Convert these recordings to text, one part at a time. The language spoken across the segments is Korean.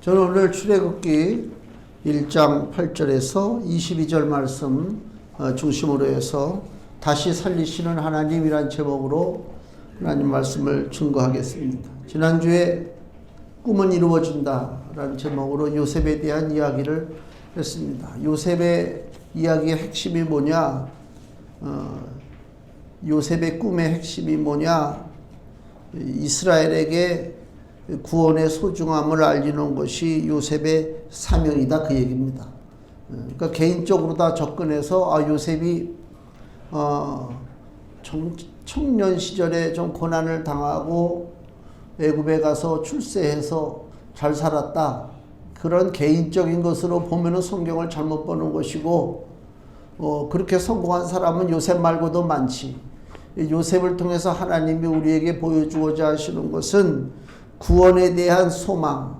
저는 오늘 출애굽기 1장 8절에서 22절 말씀 중심으로 해서 다시 살리시는 하나님이란 제목으로 하나님 말씀을 증거하겠습니다. 지난주에 꿈은 이루어진다 라는 제목으로 요셉에 대한 이야기를 했습니다. 요셉의 이야기의 핵심이 뭐냐? 요셉의 꿈의 핵심이 뭐냐? 이스라엘에게 구원의 소중함을 알리는 것이 요셉의 사명이다, 그 얘기입니다. 그러니까 개인적으로 다 접근해서 요셉이 청년 시절에 좀 고난을 당하고 애굽에 가서 출세해서 잘 살았다, 그런 개인적인 것으로 보면은 성경을 잘못 보는 것이고, 그렇게 성공한 사람은 요셉 말고도 많지. 요셉을 통해서 하나님이 우리에게 보여주고자 하시는 것은 구원에 대한 소망,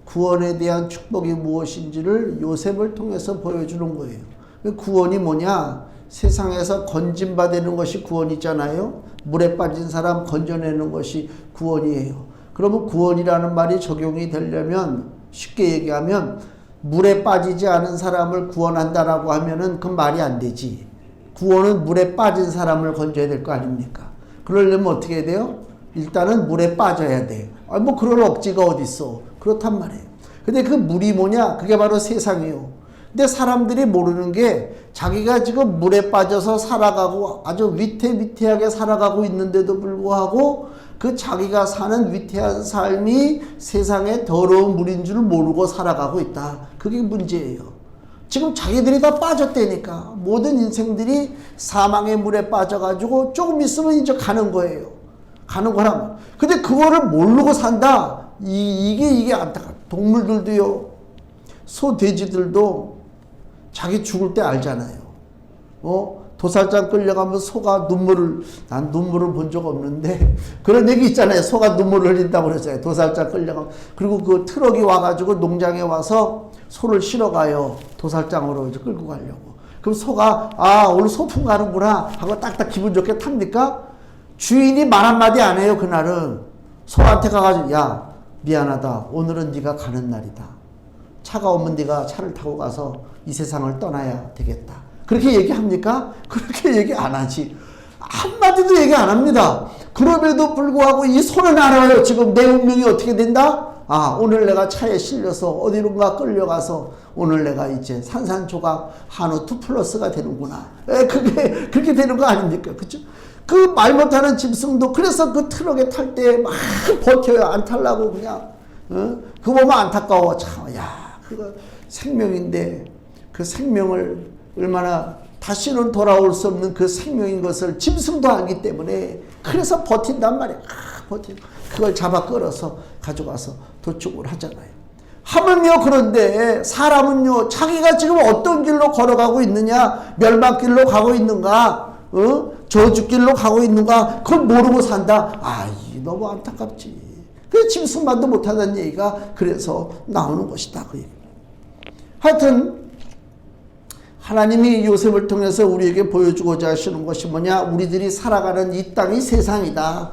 구원에 대한 축복이 무엇인지를 요셉을 통해서 보여주는 거예요. 구원이 뭐냐? 세상에서 건진받는 것이 구원이잖아요. 물에 빠진 사람 건져내는 것이 구원이에요. 그러면 구원이라는 말이 적용이 되려면, 쉽게 얘기하면 물에 빠지지 않은 사람을 구원한다라고 하면은 그 말이 안 되지. 구원은 물에 빠진 사람을 건져야 될 거 아닙니까? 그러려면 어떻게 해야 돼요? 일단은 물에 빠져야 돼요. 뭐 그런 억지가 어딨어. 그렇단 말이에요. 근데 그 물이 뭐냐? 그게 바로 세상이에요. 근데 사람들이 모르는 게, 자기가 지금 물에 빠져서 살아가고 아주 위태위태하게 살아가고 있는데도 불구하고 그 자기가 사는 위태한 삶이 세상의 더러운 물인 줄 모르고 살아가고 있다. 그게 문제예요. 지금 자기들이 다 빠졌다니까. 모든 인생들이 사망의 물에 빠져가지고 조금 있으면 이제 가는 거예요. 가는 거라면. 근데 그거를 모르고 산다. 이게 안타깝다. 동물들도요, 소, 돼지들도 자기 죽을 때 알잖아요. 도살장 끌려가면 소가 난 눈물을 본 적 없는데, 그런 얘기 있잖아요. 소가 눈물을 흘린다고 그러잖아요. 도살장 끌려가면. 그리고 그 트럭이 와가지고 농장에 와서 소를 실어가요. 도살장으로 이제 끌고 가려고. 그럼 소가, 오늘 소풍 가는구나 하고 딱딱 기분 좋게 탑니까? 주인이 말 한마디 안 해요. 그날은 소한테 가가지고, 야, 미안하다, 오늘은 네가 가는 날이다. 차가 오면 네가 차를 타고 가서 이 세상을 떠나야 되겠다. 그렇게 얘기합니까? 그렇게 얘기 안 하지. 한마디도 얘기 안 합니다. 그럼에도 불구하고 이 소는 알아요. 지금 내 운명이 어떻게 된다? 오늘 내가 차에 실려서 어디론가 끌려가서 오늘 내가 이제 산산조각 한우 2+가 되는구나. 그렇게 되는 거 아닙니까? 그쵸? 그 말 못하는 짐승도 그래서 그 트럭에 탈 때 막 버텨요. 안 탈라고 그냥. 그거 보면 안타까워. 참, 그거 생명인데, 그 생명을 얼마나 다시는 돌아올 수 없는 그 생명인 것을 짐승도 알기 때문에 그래서 버틴단 말이야. 그걸 잡아 끌어서 가져가서 도축을 하잖아요. 하물며 그런데 사람은요, 자기가 지금 어떤 길로 걸어가고 있느냐, 멸망길로 가고 있는가, 저주길로 가고 있는가, 그걸 모르고 산다. 너무 안타깝지. 그 짐승만도 못하다는 얘기가 그래서 나오는 것이다, 그 얘기입니다. 하여튼 하나님이 요셉을 통해서 우리에게 보여주고자 하시는 것이 뭐냐? 우리들이 살아가는 이 땅이 세상이다.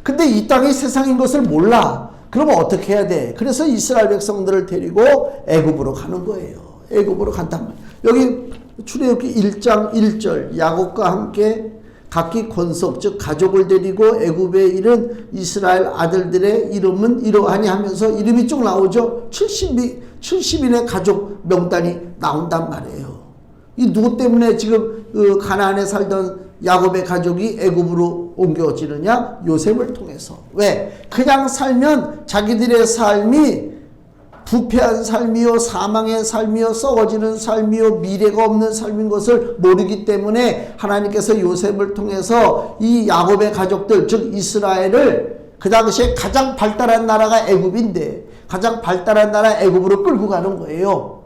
근데 이 땅이 세상인 것을 몰라. 그러면 어떻게 해야 돼? 그래서 이스라엘 백성들을 데리고 애굽으로 가는 거예요. 애굽으로 간단 말이에요. 여기 출애굽기 1장 1절, 야곱과 함께 각기 권속, 즉 가족을 데리고 애굽에 이른 이스라엘 아들들의 이름은 이러하니 하면서 이름이 쭉 나오죠. 70인의 가족 명단이 나온단 말이에요. 이 누구 때문에 지금 가나안에 살던 야곱의 가족이 애굽으로 옮겨지느냐? 요셉을 통해서. 왜? 그냥 살면 자기들의 삶이 부패한 삶이요, 사망의 삶이요, 썩어지는 삶이요, 미래가 없는 삶인 것을 모르기 때문에 하나님께서 요셉을 통해서 이 야곱의 가족들, 즉 이스라엘을, 그 당시에 가장 발달한 나라가 애굽인데 가장 발달한 나라 애굽으로 끌고 가는 거예요.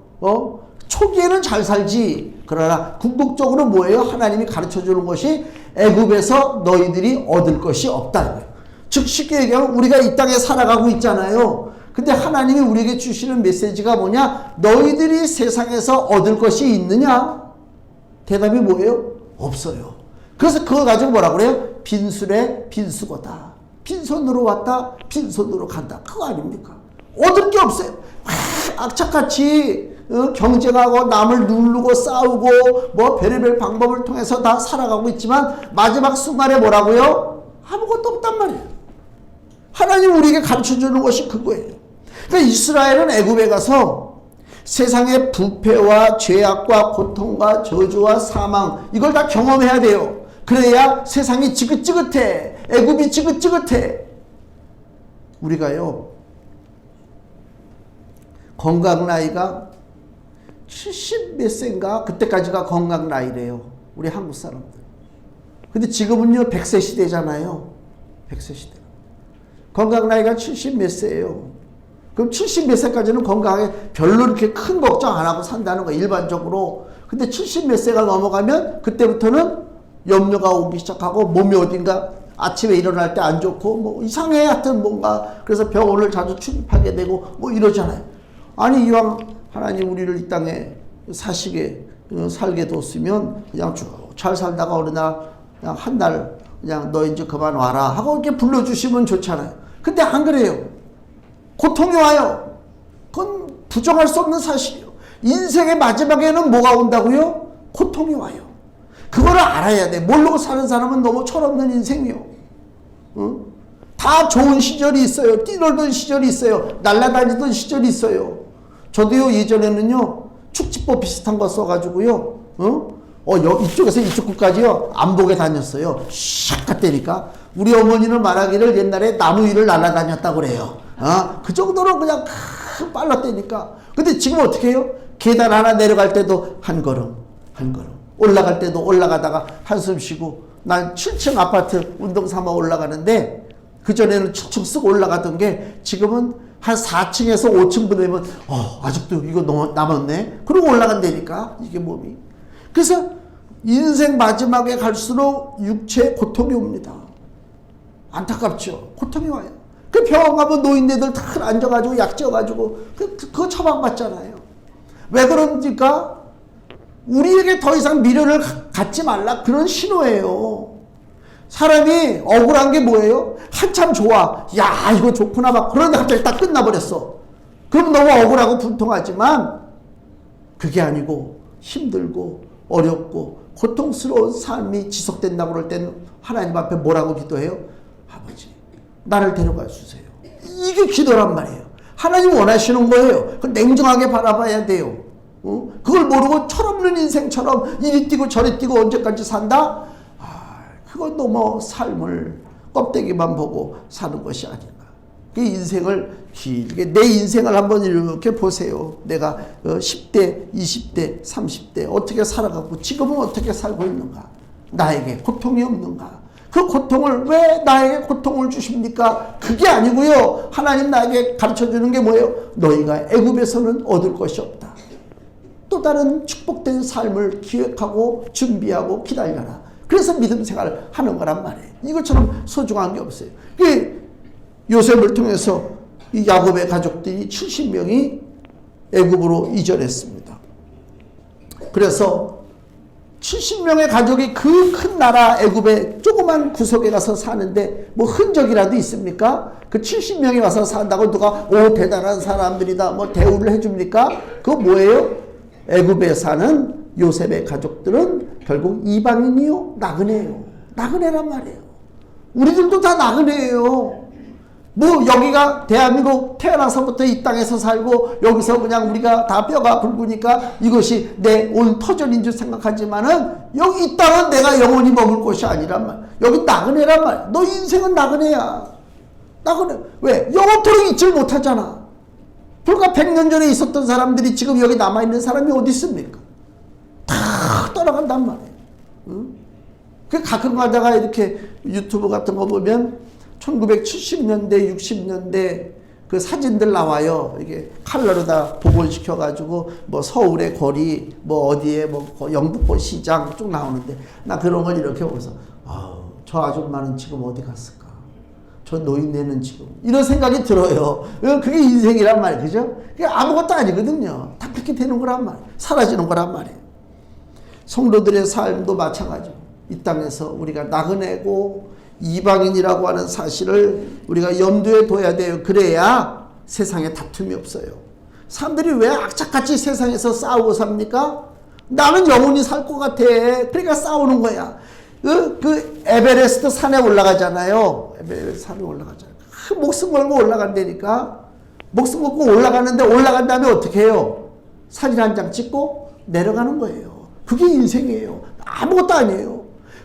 초기에는 잘 살지. 그러나 궁극적으로 뭐예요? 하나님이 가르쳐주는 것이 애굽에서 너희들이 얻을 것이 없다. 즉 쉽게 얘기하면 우리가 이 땅에 살아가고 있잖아요. 근데 하나님이 우리에게 주시는 메시지가 뭐냐? 너희들이 세상에서 얻을 것이 있느냐? 대답이 뭐예요? 없어요. 그래서 그거 가지고 뭐라 그래요? 빈술에 빈수거다. 빈손으로 왔다, 빈손으로 간다. 그거 아닙니까? 얻을 게 없어요. 악착같이 경쟁하고 남을 누르고 싸우고 뭐 별의별 방법을 통해서 다 살아가고 있지만 마지막 순간에 뭐라고요? 아무것도 없단 말이에요. 하나님 우리에게 가르쳐주는 것이 그거예요. 그러니까 이스라엘은 애굽에 가서 세상의 부패와 죄악과 고통과 저주와 사망 이걸 다 경험해야 돼요. 그래야 세상이 지긋지긋해. 애굽이 지긋지긋해. 우리가요 건강 나이가 70 몇 세인가 그때까지가 건강 나이래요. 우리 한국 사람들. 근데 지금은요 100세 시대잖아요. 100세 시대. 건강 나이가 70 몇 세예요. 그럼 70 몇 세까지는 건강하게 별로 이렇게 큰 걱정 안 하고 산다는 거예요. 일반적으로. 근데 70 몇 세가 넘어가면 그때부터는 염려가 오기 시작하고 몸이 어딘가 아침에 일어날 때 안 좋고 뭐 이상해 하여튼 뭔가 그래서 병원을 자주 출입하게 되고 뭐 이러잖아요. 아니 이왕 하나님 우리를 이 땅에 살게 뒀으면 그냥 쭉 잘 살다가 어느 날 그냥 한 달 그냥 너 이제 그만 와라 하고 이렇게 불러주시면 좋잖아요. 근데 안 그래요. 고통이 와요. 그건 부정할 수 없는 사실이에요. 인생의 마지막에는 뭐가 온다고요? 고통이 와요. 그거를 알아야 돼. 모르고 사는 사람은 너무 철없는 인생이요. 다 좋은 시절이 있어요. 뛰놀던 시절이 있어요. 날아다니던 시절이 있어요. 저도요 예전에는요 축지법 비슷한 거 써가지고요 이쪽에서 이쪽 끝까지요 안 보게 다녔어요. 샥 갔다니까. 우리 어머니는 말하기를 옛날에 나무 위를 날아다녔다고 그래요. 그 정도로 그냥 빨랐다니까. 근데 지금 어떻게 해요? 계단 하나 내려갈 때도 한 걸음 한 걸음, 올라갈 때도 올라가다가 한숨 쉬고. 난 7층 아파트 운동 삼아 올라가는데 그전에는 축축 쓱 올라가던 게 지금은 한 4층에서 5층 보내면 아직도 이거 남았네. 그러고 올라간다니까 이게 몸이. 그래서 인생 마지막에 갈수록 육체에 고통이 옵니다. 안타깝죠. 고통이 와요. 그 병원 가면 노인네들 다 앉아가지고 약 지어가지고 그거 처방받잖아요. 왜 그럽니까? 우리에게 더 이상 미련을 갖지 말라 그런 신호예요. 사람이 억울한 게 뭐예요? 한참 좋아. 야 이거 좋구나 막 그런데 갑자기 딱 끝나버렸어. 그럼 너무 억울하고 분통하지만 그게 아니고 힘들고 어렵고 고통스러운 삶이 지속된다고 그럴 때는 하나님 앞에 뭐라고 기도해요? 아버지 나를 데려가 주세요. 이게 기도란 말이에요. 하나님 원하시는 거예요. 그걸 냉정하게 바라봐야 돼요. 그걸 모르고 철없는 인생처럼 이리 뛰고 저리 뛰고 언제까지 산다? 그건 너무 삶을 껍데기만 보고 사는 것이 아닌가. 그 인생을 길게 내 인생을 한번 이렇게 보세요. 내가 10대, 20대, 30대 어떻게 살아가고 지금은 어떻게 살고 있는가. 나에게 고통이 없는가. 그 고통을 왜 나에게 고통을 주십니까? 그게 아니고요. 하나님 나에게 가르쳐주는 게 뭐예요? 너희가 애굽에서는 얻을 것이 없다. 또 다른 축복된 삶을 기획하고 준비하고 기다려라. 그래서 믿음 생활을 하는 거란 말이에요. 이것처럼 소중한 게 없어요. 요셉을 통해서 이 야곱의 가족들이 70명이 애굽으로 이전했습니다. 그래서 70명의 가족이 그 큰 나라 애굽의 조그만 구석에 가서 사는데 뭐 흔적이라도 있습니까? 그 70명이 와서 산다고 누가 대단한 사람들이다 뭐 대우를 해줍니까? 그거 뭐예요? 애굽에 사는 요셉의 가족들은 결국 이방인이요 나그네예요. 나그네란 말이에요. 우리들도 다 나그네예요. 뭐 여기가 대한민국 태어나서부터 이 땅에서 살고 여기서 그냥 우리가 다 뼈가 굵으니까 이것이 내 온 터전인 줄 생각하지만은 여기 이 땅은 내가 영원히 머물 곳이 아니란 말. 여기 나그네란 말. 너 인생은 나그네야. 나그네. 왜? 영원토록 잊질 못하잖아. 불과 100년 전에 있었던 사람들이 지금 여기 남아있는 사람이 어디 있습니까? 다 떠나간단 말이에요. 응? 그 가끔 가다가 이렇게 유튜브 같은 거 보면 1970년대, 60년대 그 사진들 나와요. 이게 칼라로 다 복원시켜가지고 뭐 서울의 거리, 뭐 어디에 뭐 영등포 시장 쭉 나오는데 나 그런 걸 이렇게 보면서 저 아줌마는 지금 어디 갔을까? 저 노인네는 지금 이런 생각이 들어요. 그게 인생이란 말이에요. 그죠? 그게 아무것도 아니거든요. 다 그렇게 되는 거란 말이에요. 사라지는 거란 말이에요. 성도들의 삶도 마찬가지고 이 땅에서 우리가 나그네고 이방인이라고 하는 사실을 우리가 염두에 둬야 돼요. 그래야 세상에 다툼이 없어요. 사람들이 왜 악착같이 세상에서 싸우고 삽니까? 나는 영원히 살 것 같아. 그러니까 싸우는 거야. 그 에베레스트 산에 올라가잖아요. 에베레스트 산에 올라가잖아요. 목숨 걸고 올라간다니까. 목숨 걸고 올라가는데 올라간 다음에 어떻게 해요? 사진 한 장 찍고 내려가는 거예요. 그게 인생이에요. 아무것도 아니에요.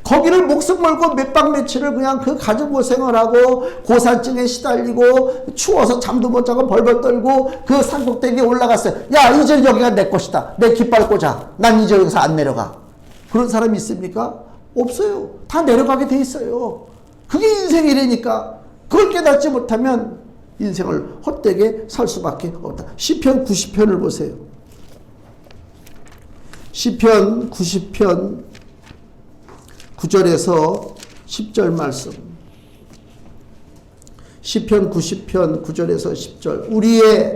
거기를 목숨 걸고 몇 박 며칠을 그냥 그 가족고생을 하고 고산증에 시달리고 추워서 잠도 못 자고 벌벌 떨고 그 산꼭대기에 올라갔어요. 야, 이제 여기가 내 것이다. 내 깃발 꽂아. 난 이제 여기서 안 내려가. 그런 사람이 있습니까? 없어요. 다 내려가게 돼 있어요. 그게 인생이라니까. 그걸 깨닫지 못하면 인생을 헛되게 살 수밖에 없다. 시편 90편을 보세요. 시편 90편 9절에서 10절 말씀. 시편 90편 9절에서 10절. 우리의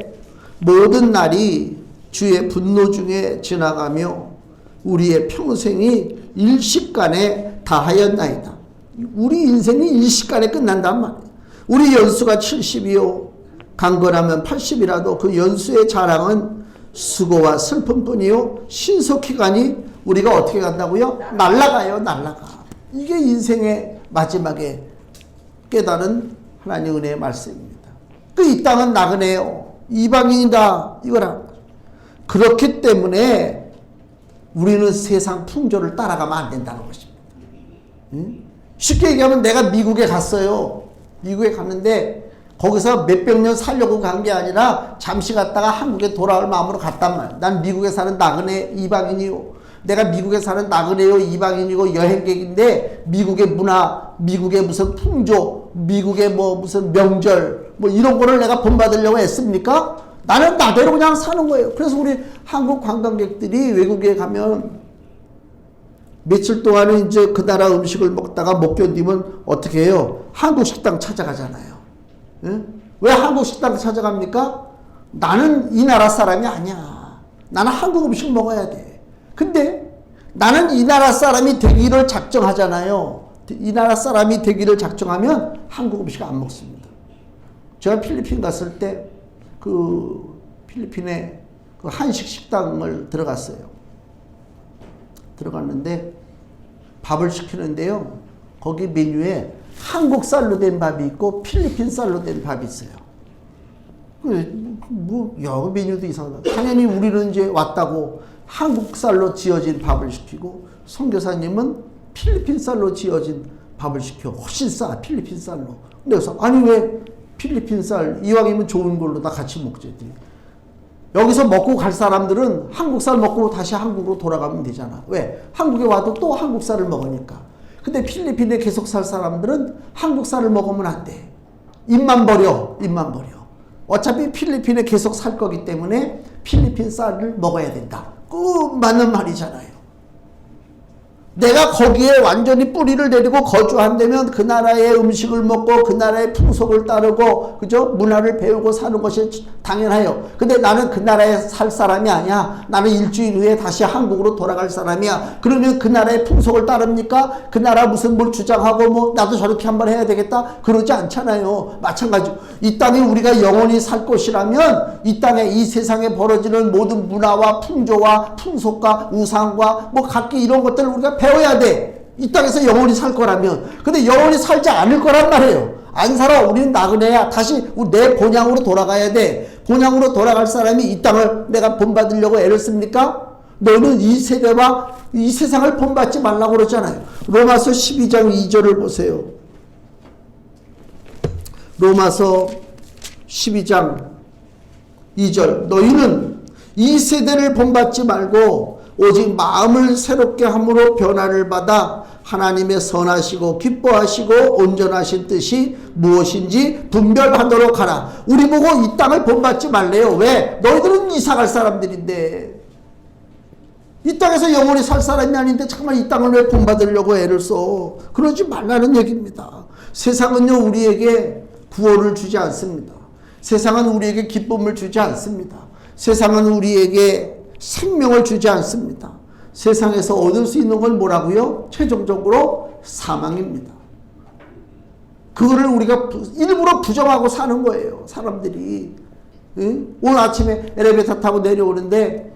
모든 날이 주의 분노 중에 지나가며 우리의 평생이 일식간에 다하였나이다. 우리 인생이 일식간에 끝난단 말이에요. 우리 연수가 70이요 강건하면 80이라도 그 연수의 자랑은 수고와 슬픔뿐이요 신속히 가니 우리가 어떻게 간다고요? 날아가요. 날아가. 이게 인생의 마지막에 깨달은 하나님의 은혜의 말씀입니다. 이 땅은 나그네요. 이방인이다. 이거라. 그렇기 때문에 우리는 세상 풍조를 따라가면 안 된다는 것입니다. 쉽게 얘기하면 내가 미국에 갔어요. 미국에 갔는데 거기서 몇백 년 살려고 간 게 아니라 잠시 갔다가 한국에 돌아올 마음으로 갔단 말이야. 난 미국에 사는 나그네 이방인이요. 내가 미국에 사는 나그네요 이방인이고 여행객인데 미국의 문화, 미국의 무슨 풍조, 미국의 뭐 무슨 명절 뭐 이런 거를 내가 본받으려고 했습니까? 나는 나대로 그냥 사는 거예요. 그래서 우리 한국 관광객들이 외국에 가면 며칠 동안은 이제 그 나라 음식을 먹다가 못 견디면 어떻게 해요? 한국 식당 찾아가잖아요. 응? 왜 한국 식당 찾아갑니까? 나는 이 나라 사람이 아니야. 나는 한국 음식 먹어야 돼. 근데 나는 이 나라 사람이 되기를 작정하잖아요. 이 나라 사람이 되기를 작정하면 한국 음식 안 먹습니다. 제가 필리핀 갔을 때 그 필리핀에 그 한식 식당을 들어갔어요. 들어갔는데 밥을 시키는데요. 거기 메뉴에 한국 쌀로 된 밥이 있고 필리핀 쌀로 된 밥이 있어요. 뭐 여러 메뉴도 이상하다. 당연히 우리는 이제 왔다고 한국 쌀로 지어진 밥을 시키고 선교사님은 필리핀 쌀로 지어진 밥을 시켜. 훨씬 싸. 필리핀 쌀로. 그래서 아니 왜 필리핀 쌀 이왕이면 좋은 걸로 다 같이 먹지. 여기서 먹고 갈 사람들은 한국 쌀 먹고 다시 한국으로 돌아가면 되잖아. 왜? 한국에 와도 또 한국 쌀을 먹으니까. 근데 필리핀에 계속 살 사람들은 한국 쌀을 먹으면 안 돼. 입만 버려. 입만 버려. 어차피 필리핀에 계속 살 거기 때문에 필리핀 쌀을 먹어야 된다. 꼭 맞는 말이잖아요. 내가 거기에 완전히 뿌리를 내리고 거주한다면 그 나라의 음식을 먹고 그 나라의 풍속을 따르고 그죠? 문화를 배우고 사는 것이 당연해요. 근데 나는 그 나라에 살 사람이 아니야. 나는 일주일 후에 다시 한국으로 돌아갈 사람이야. 그러면 그 나라의 풍속을 따릅니까? 그 나라 무슨 뭘 주장하고 뭐 나도 저렇게 한번 해야 되겠다? 그러지 않잖아요. 마찬가지로 이 땅에 우리가 영원히 살 것이라면 이 땅에 이 세상에 벌어지는 모든 문화와 풍조와 풍속과 우상과 뭐 각기 이런 것들을 우리가 배워야 돼. 이 땅에서 영원히 살 거라면. 근데 영원히 살지 않을 거란 말이에요. 안 살아. 우리는 나그네야. 다시 내 본향으로 돌아가야 돼. 본향으로 돌아갈 사람이 이 땅을 내가 본받으려고 애를 씁니까? 너는 이 세대와 이 세상을 본받지 말라고 그러잖아요. 로마서 12장 2절을 보세요. 로마서 12장 2절. 너희는 이 세대를 본받지 말고 오직 마음을 새롭게 함으로 변화를 받아 하나님의 선하시고 기뻐하시고 온전하신 뜻이 무엇인지 분별하도록 하라. 우리 보고 이 땅을 본받지 말래요. 왜? 너희들은 이사갈 사람들인데 이 땅에서 영원히 살 사람이 아닌데 잠깐만 이 땅을 왜 본받으려고 애를 써. 그러지 말라는 얘기입니다. 세상은요 우리에게 구원을 주지 않습니다. 세상은 우리에게 기쁨을 주지 않습니다. 세상은 우리에게 생명을 주지 않습니다. 세상에서 얻을 수 있는 건 뭐라고요? 최종적으로 사망입니다. 그거를 우리가 일부러 부정하고 사는 거예요. 사람들이. 응? 오늘 아침에 엘리베이터 타고 내려오는데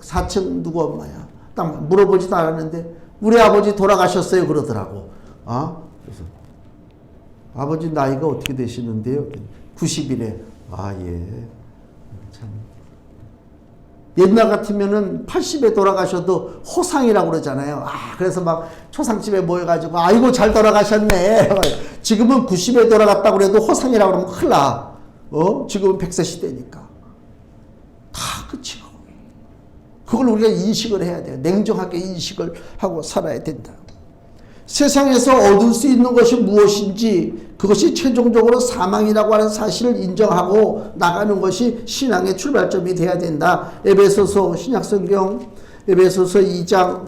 4층 누구 엄마야? 딱 물어보지도 않았는데 우리 아버지 돌아가셨어요 그러더라고. 그래서 아버지 나이가 어떻게 되시는데요? 90이래. 예. 참. 옛날 같으면은 80에 돌아가셔도 호상이라고 그러잖아요. 그래서 막 초상집에 모여가지고 아이고 잘 돌아가셨네. 지금은 90에 돌아갔다고 그래도 호상이라고 그러면 큰일 나. 지금은 100세 시대니까. 다 끝이고. 그걸 우리가 인식을 해야 돼요. 냉정하게 인식을 하고 살아야 된다. 세상에서 얻을 수 있는 것이 무엇인지 그것이 최종적으로 사망이라고 하는 사실을 인정하고 나가는 것이 신앙의 출발점이 돼야 된다. 에베소서 신약성경 에베소서 2장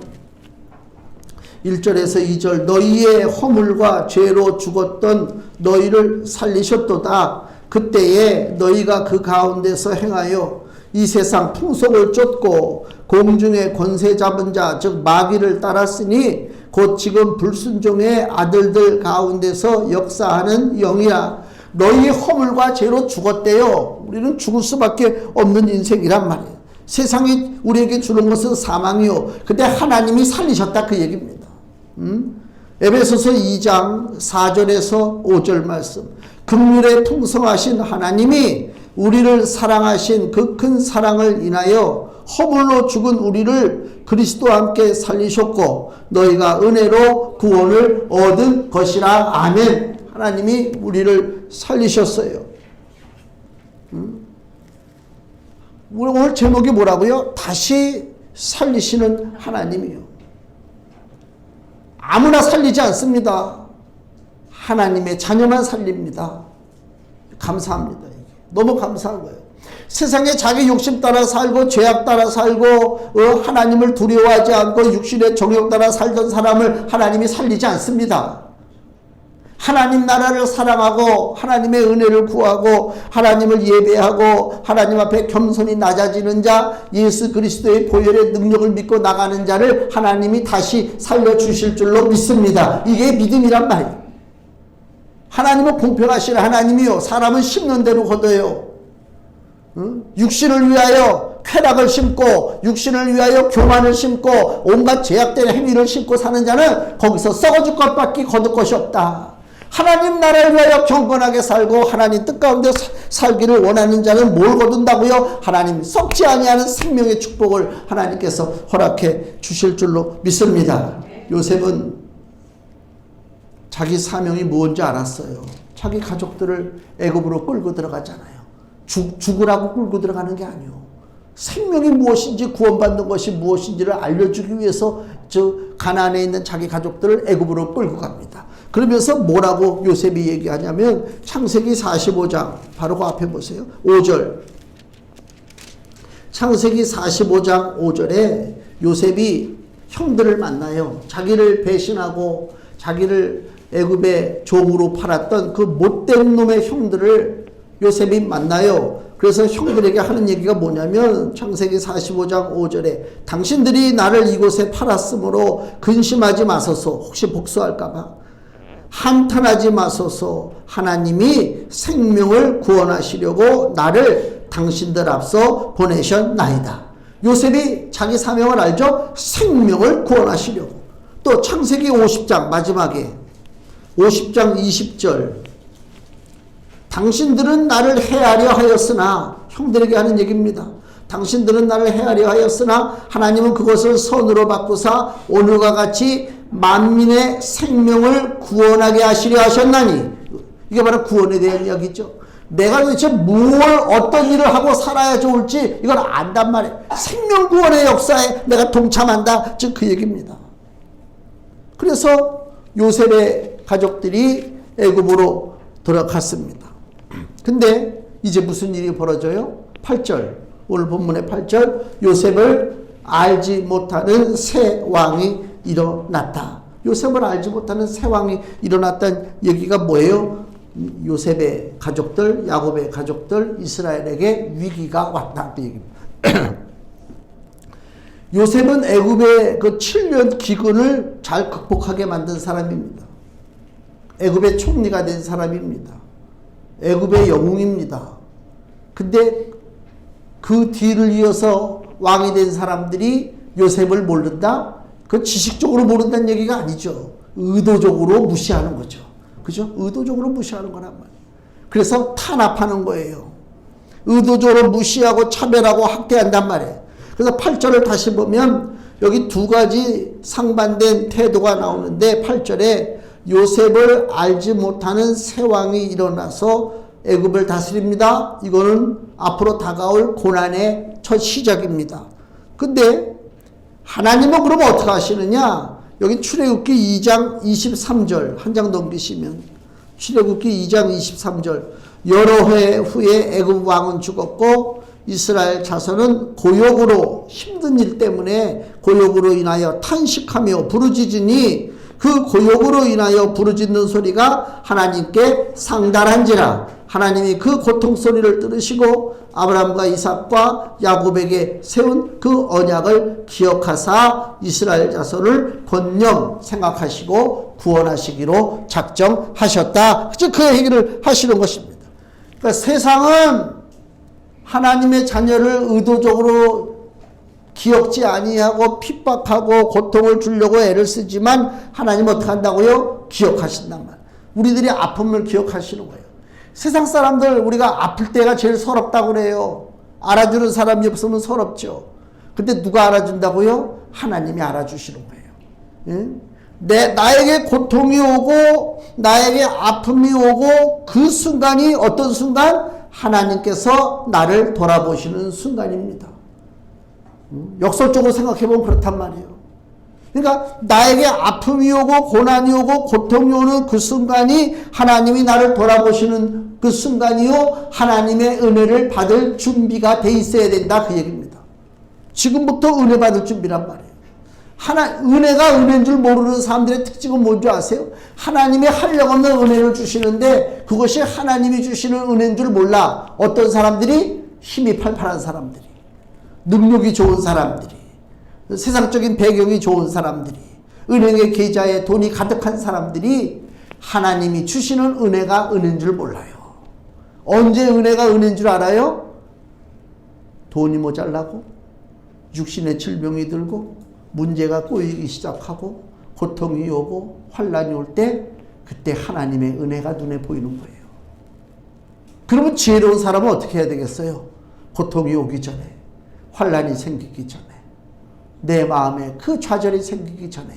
1절에서 2절 너희의 허물과 죄로 죽었던 너희를 살리셨도다. 그때에 너희가 그 가운데서 행하여 이 세상 풍속을 쫓고 공중의 권세 잡은 자 즉 마귀를 따랐으니 곧 지금 불순종의 아들들 가운데서 역사하는 영이라. 너희의 허물과 죄로 죽었대요. 우리는 죽을 수밖에 없는 인생이란 말이에요. 세상이 우리에게 주는 것은 사망이요. 근데 하나님이 살리셨다 그 얘기입니다. 에베소서 2장 4절에서 5절 말씀. 긍휼에 풍성하신 하나님이 우리를 사랑하신 그 큰 사랑을 인하여 허물로 죽은 우리를 그리스도와 함께 살리셨고 너희가 은혜로 구원을 얻은 것이라. 아멘. 하나님이 우리를 살리셨어요. 오늘 제목이 뭐라고요? 다시 살리시는 하나님이요. 아무나 살리지 않습니다. 하나님의 자녀만 살립니다. 감사합니다. 너무 감사한 거예요. 세상에 자기 욕심 따라 살고 죄악 따라 살고 하나님을 두려워하지 않고 육신의 정욕 따라 살던 사람을 하나님이 살리지 않습니다. 하나님 나라를 사랑하고 하나님의 은혜를 구하고 하나님을 예배하고 하나님 앞에 겸손히 낮아지는 자 예수 그리스도의 보혈의 능력을 믿고 나가는 자를 하나님이 다시 살려주실 줄로 믿습니다. 이게 믿음이란 말이에요. 하나님은 공평하신 하나님이요. 사람은 심는 대로 거둬요. 육신을 위하여 쾌락을 심고 육신을 위하여 교만을 심고 온갖 제약된 행위를 심고 사는 자는 거기서 썩어질 것밖에 거둘 것이 없다. 하나님 나라를 위하여 경건하게 살고 하나님 뜻 가운데 살기를 원하는 자는 뭘 거둔다고요? 하나님 썩지 아니하는 생명의 축복을 하나님께서 허락해 주실 줄로 믿습니다. 요셉은 자기 사명이 뭔지 알았어요. 자기 가족들을 애굽으로 끌고 들어가잖아요. 죽으라고 끌고 들어가는 게 아니요. 생명이 무엇인지 구원받는 것이 무엇인지를 알려주기 위해서 가나안에 있는 자기 가족들을 애굽으로 끌고 갑니다. 그러면서 뭐라고 요셉이 얘기하냐면 창세기 45장 바로 그 앞에 보세요. 5절 창세기 45장 5절에 요셉이 형들을 만나요. 자기를 배신하고 자기를 애굽의 종으로 팔았던 그 못된 놈의 형들을 요셉이 만나요. 그래서 형들에게 하는 얘기가 뭐냐면 창세기 45장 5절에 당신들이 나를 이곳에 팔았으므로 근심하지 마소서. 혹시 복수할까 봐 한탄하지 마소서. 하나님이 생명을 구원하시려고 나를 당신들 앞서 보내셨나이다. 요셉이 자기 사명을 알죠? 생명을 구원하시려고. 또 창세기 50장 마지막에 50장 20절 당신들은 나를 해하려 하였으나 형들에게 하는 얘기입니다. 당신들은 나를 해하려 하였으나 하나님은 그것을 선으로 바꾸사 오늘과 같이 만민의 생명을 구원하게 하시려 하셨나니. 이게 바로 구원에 대한 이야기죠. 내가 도대체 어떤 일을 하고 살아야 좋을지 이걸 안단 말이에요. 생명 구원의 역사에 내가 동참한다. 즉 그 얘기입니다. 그래서 요셉의 가족들이 애굽으로 들어갔습니다. 근데 이제 무슨 일이 벌어져요? 8절 오늘 본문의 8절 요셉을 알지 못하는 새 왕이 일어났다. 요셉을 알지 못하는 새 왕이 일어났다는 얘기가 뭐예요? 요셉의 가족들, 야곱의 가족들, 이스라엘에게 위기가 왔다 그 얘기입니다. 요셉은 애굽의 그 7년 기근을 잘 극복하게 만든 사람입니다. 애굽의 총리가 된 사람입니다. 애굽의 영웅입니다. 근데 그 뒤를 이어서 왕이 된 사람들이 요셉을 모른다? 그 지식적으로 모른다는 얘기가 아니죠. 의도적으로 무시하는 거죠. 그죠? 의도적으로 무시하는 거란 말이에요. 그래서 탄압하는 거예요. 의도적으로 무시하고 차별하고 학대한단 말이에요. 그래서 8절을 다시 보면 여기 두 가지 상반된 태도가 나오는데 8절에 요셉을 알지 못하는 새 왕이 일어나서 애굽을 다스립니다. 이거는 앞으로 다가올 고난의 첫 시작입니다. 근데 하나님은 그럼 어떻게 하시느냐? 여기 출애굽기 2장 23절 한 장 넘기시면 출애굽기 2장 23절 여러 해 후에 애굽 왕은 죽었고 이스라엘 자손은 고욕으로 힘든 일 때문에 고욕으로 인하여 탄식하며 부르짖으니 그 고욕으로 인하여 부르짖는 소리가 하나님께 상달한지라 하나님이 그 고통 소리를 들으시고 아브라함과 이삭과 야곱에게 세운 그 언약을 기억하사 이스라엘 자손을 권념 생각하시고 구원하시기로 작정하셨다. 그 얘기를 하시는 것입니다. 그러니까 세상은 하나님의 자녀를 의도적으로 기억지 아니하고 핍박하고 고통을 주려고 애를 쓰지만 하나님 어떻게 한다고요? 기억하신단 말이에요. 우리들이 아픔을 기억하시는 거예요. 세상 사람들 우리가 아플 때가 제일 서럽다고 그래요. 알아주는 사람이 없으면 서럽죠. 근데 누가 알아준다고요? 하나님이 알아주시는 거예요. 예? 나에게 고통이 오고 나에게 아픔이 오고 그 순간이 어떤 순간? 하나님께서 나를 돌아보시는 순간입니다. 역설적으로 생각해보면 그렇단 말이에요. 그러니까 나에게 아픔이 오고 고난이 오고 고통이 오는 그 순간이 하나님이 나를 돌아보시는 그 순간이요. 하나님의 은혜를 받을 준비가 돼 있어야 된다 그 얘기입니다. 지금부터 은혜 받을 준비란 말이에요. 은혜가 은혜인 줄 모르는 사람들의 특징은 뭔지 아세요? 하나님이 한량없는 은혜를 주시는데 그것이 하나님이 주시는 은혜인 줄 몰라. 어떤 사람들이? 힘이 팔팔한 사람들이, 능력이 좋은 사람들이, 세상적인 배경이 좋은 사람들이, 은행의 계좌에 돈이 가득한 사람들이 하나님이 주시는 은혜가 은혜인 줄 몰라요. 언제 은혜가 은혜인 줄 알아요? 돈이 모자라고 육신의 질병이 들고 문제가 꼬이기 시작하고 고통이 오고 환난이 올 때 그때 하나님의 은혜가 눈에 보이는 거예요. 그러면 지혜로운 사람은 어떻게 해야 되겠어요? 고통이 오기 전에, 환난이 생기기 전에, 내 마음에 그 좌절이 생기기 전에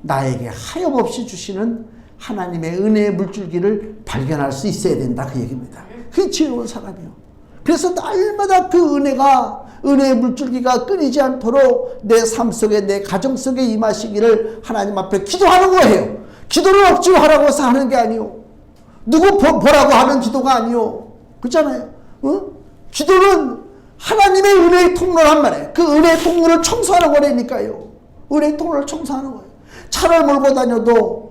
나에게 하염없이 주시는 하나님의 은혜의 물줄기를 발견할 수 있어야 된다 그 얘기입니다. 그게 지혜로운 사람이요. 그래서 날마다 그 은혜의 물줄기가 끊이지 않도록 내 삶 속에 내 가정 속에 임하시기를 하나님 앞에 기도하는 거예요. 기도를 억지로 하라고 해서 하는 게 아니요. 누구 보라고 하는 기도가 아니요. 그렇잖아요. 기도는 하나님의 은혜의 통로란 말이에요. 그 은혜의 통로를 청소하는 거라니까요. 은혜의 통로를 청소하는 거예요. 차를 몰고 다녀도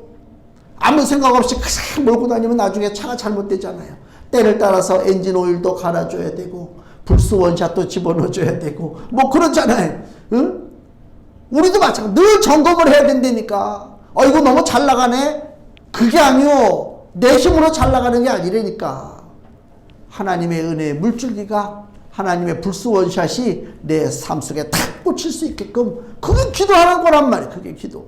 아무 생각 없이 그냥 몰고 다니면 나중에 차가 잘못되잖아요. 때를 따라서 엔진 오일도 갈아줘야 되고 불스 원샷도 집어넣어줘야 되고 뭐 그렇잖아요. 응? 우리도 마찬가지. 늘 점검을 해야 된다니까. 이거 너무 잘 나가네. 그게 아니요. 내 힘으로 잘 나가는 게 아니라니까. 하나님의 은혜의 물줄기가 하나님의 불스 원샷이 내 삶 속에 탁 꽂힐 수 있게끔 그게 기도하는 거란 말이에요. 그게 기도.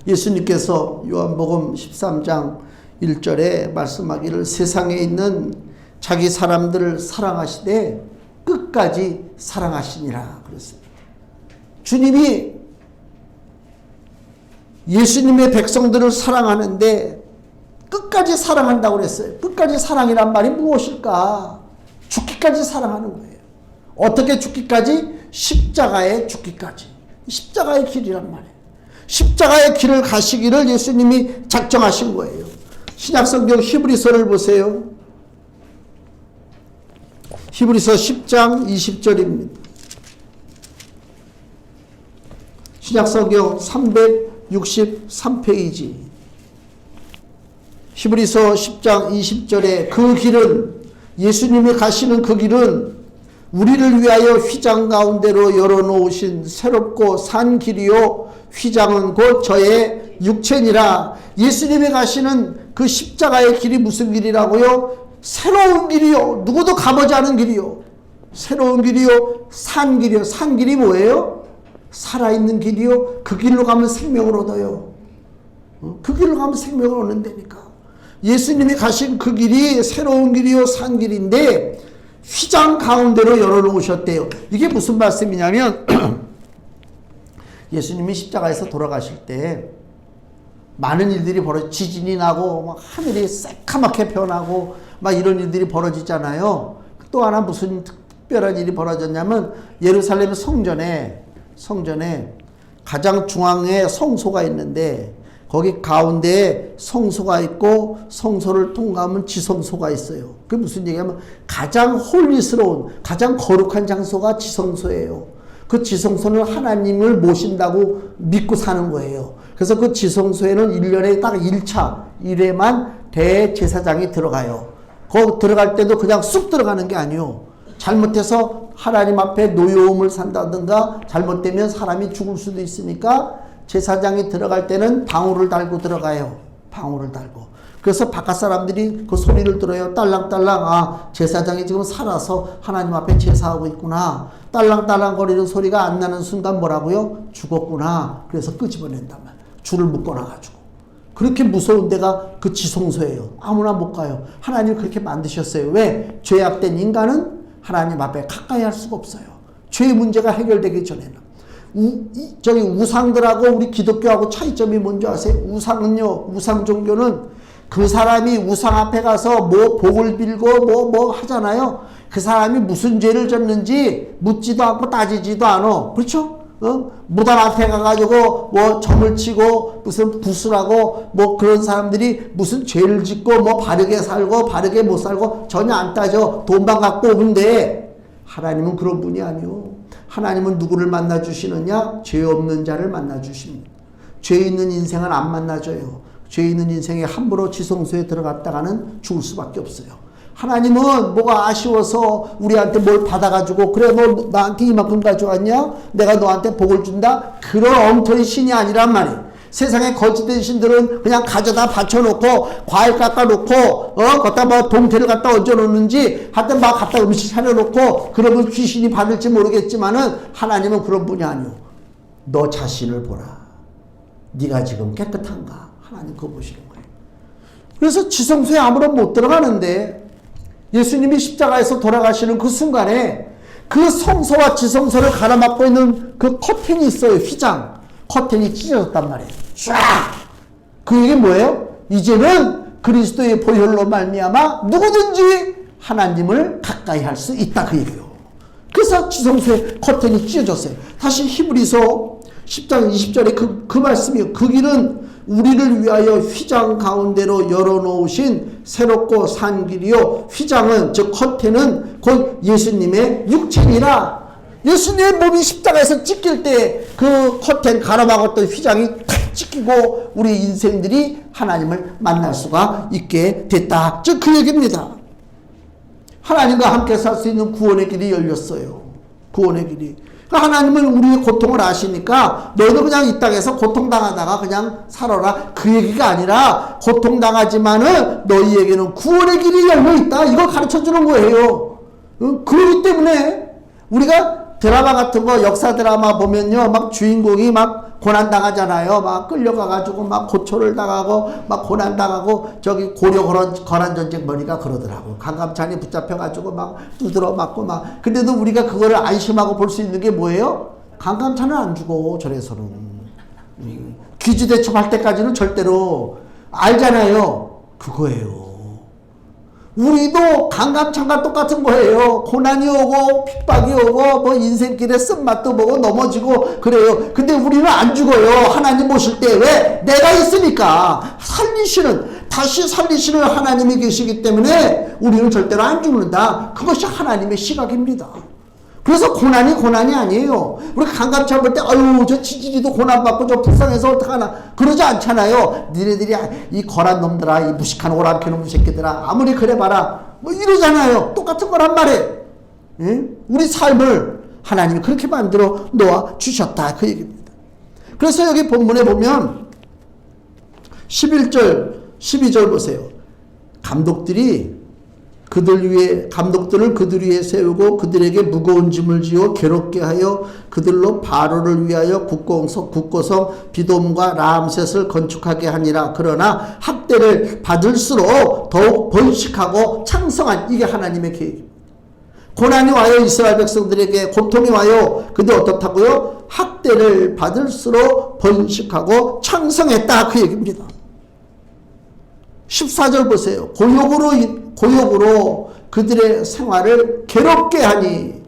예수님께서 요한복음 13장 1절에 말씀하기를 세상에 있는 자기 사람들을 사랑하시되 끝까지 사랑하시니라 그랬습니다. 주님이 예수님의 백성들을 사랑하는데 끝까지 사랑한다고 그랬어요. 끝까지 사랑이란 말이 무엇일까? 죽기까지 사랑하는 거예요. 어떻게 죽기까지? 십자가에 죽기까지. 십자가의 길이란 말이에요. 십자가의 길을 가시기를 예수님이 작정하신 거예요. 신약성경 히브리서를 보세요. 히브리서 10장 20절입니다. 신약성경 363페이지. 히브리서 10장 20절에 그 길은, 예수님이 가시는 그 길은 우리를 위하여 휘장 가운데로 열어놓으신 새롭고 산 길이요 휘장은 곧 저의 육체니라. 예수님이 가시는 그 십자가의 길이 무슨 길이라고요? 새로운 길이요. 누구도 가보지 않은 길이요. 새로운 길이요. 산 길이요. 산 길이 뭐예요? 살아있는 길이요. 그 길로 가면 생명을 얻어요. 그 길로 가면 생명을 얻는다니까. 예수님이 가신 그 길이 새로운 길이요. 산 길인데 휘장 가운데로 열어놓으셨대요. 이게 무슨 말씀이냐면 예수님이 십자가에서 돌아가실 때 많은 일들이 지진이 나고 막 하늘이 새카맣게 변하고 막 이런 일들이 벌어지잖아요. 또 하나 무슨 특별한 일이 벌어졌냐면 예루살렘 성전에 가장 중앙에 성소가 있는데 거기 가운데에 성소가 있고 성소를 통과하면 지성소가 있어요. 그게 무슨 얘기냐면 가장 홀리스러운 가장 거룩한 장소가 지성소예요. 그 지성소는 하나님을 모신다고 믿고 사는 거예요. 그래서 그 지성소에는 1년에 딱 1차 1회만 대제사장이 들어가요. 거기 들어갈 때도 그냥 쑥 들어가는 게 아니에요. 잘못해서 하나님 앞에 노여움을 산다든가 잘못되면 사람이 죽을 수도 있으니까 제사장이 들어갈 때는 방울을 달고 들어가요. 방울을 달고. 그래서 바깥 사람들이 그 소리를 들어요. 딸랑딸랑. 아, 제사장이 지금 살아서 하나님 앞에 제사하고 있구나. 딸랑딸랑 거리는 소리가 안 나는 순간 뭐라고요? 죽었구나. 그래서 끄집어낸단 말이에요. 줄을 묶어놔가지고. 그렇게 무서운 데가 그 지성소예요. 아무나 못 가요. 하나님 그렇게 만드셨어요. 왜? 죄악된 인간은 하나님 앞에 가까이 할 수가 없어요. 죄의 문제가 해결되기 전에는. 저기 우상들하고 우리 기독교하고 차이점이 뭔지 아세요? 우상은요, 우상 종교는 그 사람이 우상 앞에 가서 뭐 복을 빌고 뭐 하잖아요. 그 사람이 무슨 죄를 졌는지 묻지도 않고 따지지도 않아. 그렇죠? 무당 앞에 가가지고 뭐 점을 치고 무슨 부수라고 뭐 그런 사람들이 무슨 죄를 짓고 뭐 바르게 살고 바르게 못 살고 전혀 안 따져. 돈만 갖고 오는데 하나님은 그런 분이 아니요. 하나님은 누구를 만나주시느냐? 죄 없는 자를 만나주십니다. 죄 있는 인생은 안 만나줘요. 죄 있는 인생에 함부로 지성소에 들어갔다가는 죽을 수밖에 없어요. 하나님은 뭐가 아쉬워서 우리한테 뭘 받아가지고 그래 너 나한테 이만큼 가져왔냐? 내가 너한테 복을 준다? 그런 엉터리 신이 아니란 말이에요. 세상에 거짓된 신들은 그냥 가져다 받쳐놓고 과일 깎아놓고 갖다 뭐 동태를 갖다 얹어놓는지 하여튼 막 갖다 음식 차려놓고 그러면 귀신이 받을지 모르겠지만은 하나님은 그런 분이 아니오. 너 자신을 보라. 네가 지금 깨끗한가? 하나님 그거 보시는 거예요. 그래서 지성소에 아무런 못 들어가는데 예수님이 십자가에서 돌아가시는 그 순간에 그 성소와 지성소를 가로막고 있는 그 커튼이 있어요. 휘장. 커튼이 찢어졌단 말이에요. 쫙! 그 얘기 뭐예요? 이제는 그리스도의 보혈로 말미암아 누구든지 하나님을 가까이 할 수 있다 그 얘기예요. 그래서 지성소의 커튼이 찢어졌어요. 다시 히브리서 10장 20절에 그 말씀이요. 그 길은 우리를 위하여 휘장 가운데로 열어놓으신 새롭고 산 길이요. 휘장은 즉 커튼은 곧 예수님의 육체니라. 예수님의 몸이 십자가에서 찢길 때 그 커튼 가로막았던 휘장이 탁 찢기고 우리 인생들이 하나님을 만날 수가 있게 됐다. 즉 그 얘기입니다. 하나님과 함께 살 수 있는 구원의 길이 열렸어요. 구원의 길이. 하나님은 우리의 고통을 아시니까 너도 그냥 이 땅에서 고통당하다가 그냥 살아라 그 얘기가 아니라 고통당하지만은 너희에게는 구원의 길이 열려있다 이걸 가르쳐주는 거예요. 그렇기 때문에 우리가 드라마 같은 거 역사 드라마 보면요 막 주인공이 막 고난당하잖아요. 막 끌려가가지고 막 고초를 당하고 막 고난당하고 저기 고려 거란전쟁 머리가 그러더라고. 강감찬이 붙잡혀가지고 막 두드러 맞고 막. 근데도 우리가 그거를 안심하고 볼 수 있는 게 뭐예요? 강감찬은 안 죽어 저래서는. 귀지대첩 할 때까지는 절대로 알잖아요. 그거예요. 우리도 강감찬과 똑같은 거예요. 고난이 오고 핍박이 오고 뭐 인생길에 쓴맛도 보고 넘어지고 그래요. 근데 우리는 안 죽어요. 하나님 모실 때. 왜? 내가 있으니까. 다시 살리시는 하나님이 계시기 때문에 우리는 절대로 안 죽는다. 그것이 하나님의 시각입니다. 그래서 고난이 아니에요. 우리 강감찬 볼 때 아유 저 지지리도 고난받고 저 불쌍해서 어떡하나 그러지 않잖아요. 니네들이 이 거란 놈들아 이 무식한 오랑캐놈 새끼들아 아무리 그래 봐라 뭐 이러잖아요. 똑같은 거란 말이에요. 예? 우리 삶을 하나님이 그렇게 만들어 놓아 주셨다 그 얘기입니다. 그래서 여기 본문에 보면 11절 12절 보세요. 감독들이 그들 위에 감독들을 그들 위에 세우고 그들에게 무거운 짐을 지어 괴롭게 하여 그들로 바로를 위하여 국고성 비돔과 라암셋을 건축하게 하니라. 그러나 학대를 받을수록 더욱 번식하고 창성한, 이게 하나님의 계획입니다. 고난이 와요. 이스라엘 백성들에게 고통이 와요. 근데 어떻다고요? 학대를 받을수록 번식하고 창성했다, 그 얘기입니다. 14절 보세요. 고욕으로 그들의 생활을 괴롭게 하니.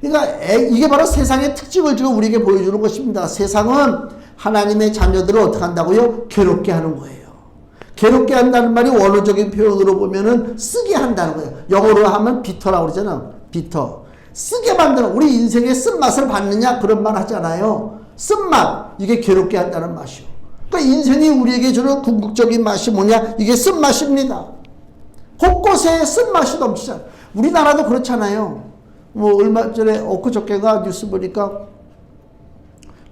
그러니까 이게 바로 세상의 특징을 지금 우리에게 보여주는 것입니다. 세상은 하나님의 자녀들을 어떻게 한다고요? 괴롭게 하는 거예요. 괴롭게 한다는 말이 원어적인 표현으로 보면은 쓰게 한다는 거예요. 영어로 하면 비터라고 그러잖아요. 비터. 쓰게 만드는, 우리 인생의 쓴맛을 받느냐 그런 말 하잖아요. 쓴맛, 이게 괴롭게 한다는 맛이요. 그러니까 인생이 우리에게 주는 궁극적인 맛이 뭐냐? 이게 쓴맛입니다. 곳곳에 쓴맛이 넘치잖아요. 우리나라도 그렇잖아요. 뭐 얼마 전에 엊그저께가 뉴스 보니까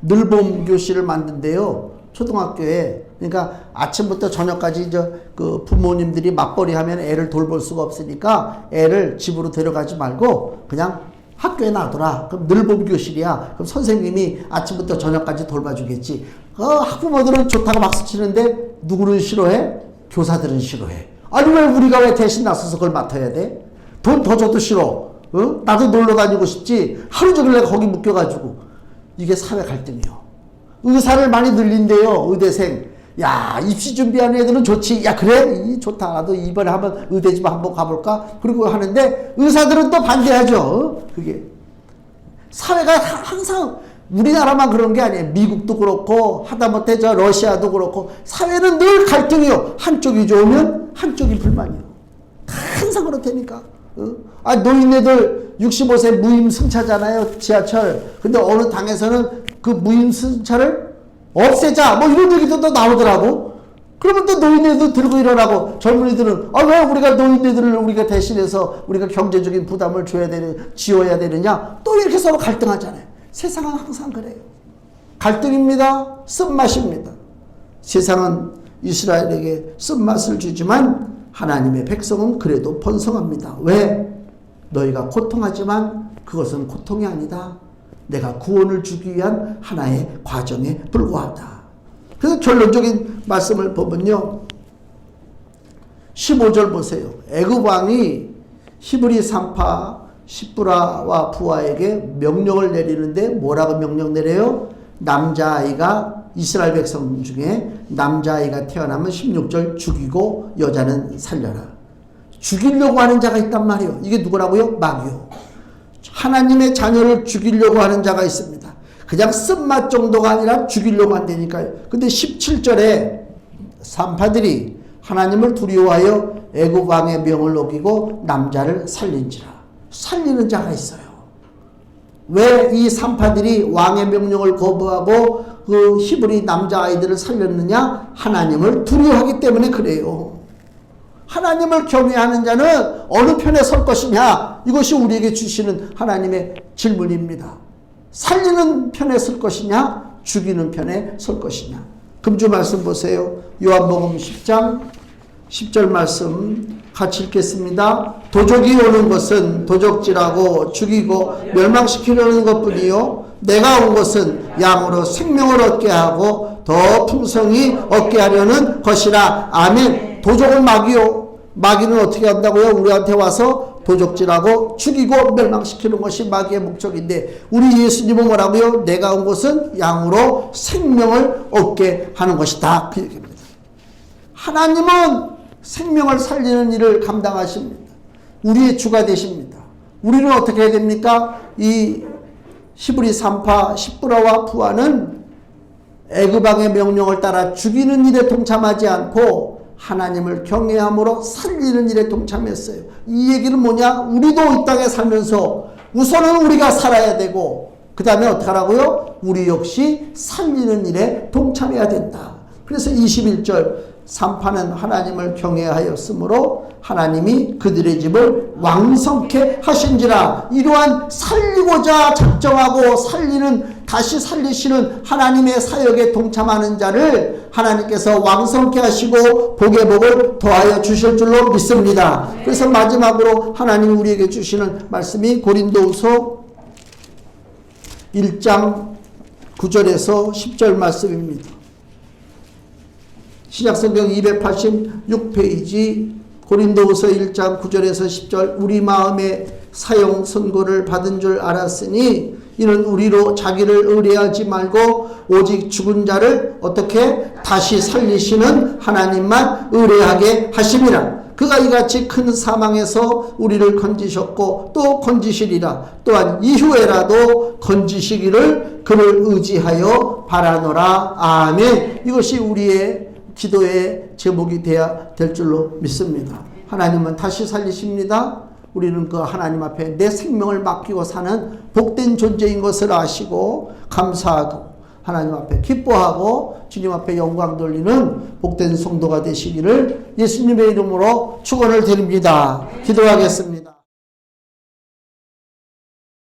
늘봄 교실을 만든대요. 초등학교에. 그러니까 아침부터 저녁까지 그 부모님들이 맞벌이 하면 애를 돌볼 수가 없으니까 애를 집으로 데려가지 말고 그냥 학교에 놔둬라. 그럼 늘봄 교실이야. 그럼 선생님이 아침부터 저녁까지 돌봐주겠지. 학부모들은 좋다고 박수 치는데 누구는 싫어해? 교사들은 싫어해. 아니 왜 우리가 왜 대신 나서서 그걸 맡아야 돼? 돈 더 줘도 싫어. 나도 놀러 다니고 싶지. 하루 종일 내가 거기 묶여가지고. 이게 사회 갈등이요. 의사를 많이 늘린대요. 의대생. 야, 입시 준비하는 애들은 좋지. 야, 그래? 좋다. 나도 이번에 한번 의대 좀 한번 가볼까? 그리고 하는데 의사들은 또 반대하죠. 그게. 사회가 항상 우리나라만 그런 게 아니에요. 미국도 그렇고 하다못해 러시아도 그렇고 사회는 늘 갈등이요. 한쪽이 좋으면 한쪽이 불만이요. 항상 그렇다니까. 노인네들 65세 무임승차잖아요. 지하철. 근데 어느 당에서는 그 무임승차를 없애자 뭐 이런 얘기도 또 나오더라고. 그러면 또 노인네들 들고 일어나고 젊은이들은 왜 우리가 노인네들을 우리가 대신해서 우리가 경제적인 부담을 지어야 되느냐. 또 이렇게 서로 갈등하잖아요. 세상은 항상 그래요. 갈등입니다. 쓴맛입니다. 세상은 이스라엘에게 쓴맛을 주지만 하나님의 백성은 그래도 번성합니다. 왜? 너희가 고통하지만 그것은 고통이 아니다. 내가 구원을 주기 위한 하나의 과정에 불과하다. 그래서 결론적인 말씀을 보면요. 15절 보세요. 애굽 왕이 히브리 산파 시브라와 부하에게 명령을 내리는데 뭐라고 명령 내려요? 남자아이가 이스라엘 백성 중에 남자아이가 태어나면 16절 죽이고 여자는 살려라. 죽이려고 하는 자가 있단 말이에요. 이게 누구라고요? 마귀요. 하나님의 자녀를 죽이려고 하는 자가 있습니다. 그냥 쓴맛 정도가 아니라 죽이려고 한다니까요. 근데 17절에 산파들이 하나님을 두려워하여 애굽 왕의 명을 어기고 남자를 살린지라. 살리는 자가 있어요. 왜 이 산파들이 왕의 명령을 거부하고 그 히브리 남자아이들을 살렸느냐? 하나님을 두려워하기 때문에 그래요. 하나님을 경외하는 자는 어느 편에 설 것이냐? 이것이 우리에게 주시는 하나님의 질문입니다. 살리는 편에 설 것이냐? 죽이는 편에 설 것이냐? 금주 말씀 보세요. 요한복음 10장 10절 말씀 같이 읽겠습니다. 도적이 오는 것은 도적질하고 죽이고 멸망시키려는 것뿐이요 내가 온 것은 양으로 생명을 얻게 하고 더 풍성히 얻게 하려는 것이라. 아멘. 도적은 마귀요. 마귀는 어떻게 한다고요? 우리한테 와서 도적질하고 죽이고 멸망시키는 것이 마귀의 목적인데 우리 예수님은 뭐라고요? 내가 온 것은 양으로 생명을 얻게 하는 것이다. 그 얘기입니다. 하나님은 생명을 살리는 일을 감당하십니다. 우리의 주가 되십니다. 우리는 어떻게 해야 됩니까? 이 히브리 산파 시브라와 부하는 애굽 왕의 명령을 따라 죽이는 일에 동참하지 않고 하나님을 경외함으로 살리는 일에 동참했어요. 이 얘기는 뭐냐? 우리도 이 땅에 살면서 우선은 우리가 살아야 되고 그 다음에 어떻게 하라고요? 우리 역시 살리는 일에 동참해야 된다. 그래서 21절 산파는 하나님을 경외하였으므로 하나님이 그들의 집을 왕성케 하신지라. 이러한 살리고자 작정하고 다시 살리시는 하나님의 사역에 동참하는 자를 하나님께서 왕성케 하시고 복의 복을 더하여 주실 줄로 믿습니다. 그래서 마지막으로 하나님 우리에게 주시는 말씀이 고린도후서 1장 9절에서 10절 말씀입니다. 신약성경 286페이지 고린도후서 1장 9절에서 10절. 우리 마음에 사형 선고를 받은 줄 알았으니 이는 우리로 자기를 의뢰하지 말고 오직 죽은 자를 어떻게 다시 살리시는 하나님만 의뢰하게 하심이라. 그가 이같이 큰 사망에서 우리를 건지셨고 또 건지시리라. 또한 이후에라도 건지시기를 그를 의지하여 바라노라. 아멘. 이것이 우리의 기도의 제목이 되어야 될 줄로 믿습니다. 하나님은 다시 살리십니다. 우리는 그 하나님 앞에 내 생명을 맡기고 사는 복된 존재인 것을 아시고 감사하고 하나님 앞에 기뻐하고 주님 앞에 영광 돌리는 복된 성도가 되시기를 예수님의 이름으로 축원을 드립니다. 기도하겠습니다.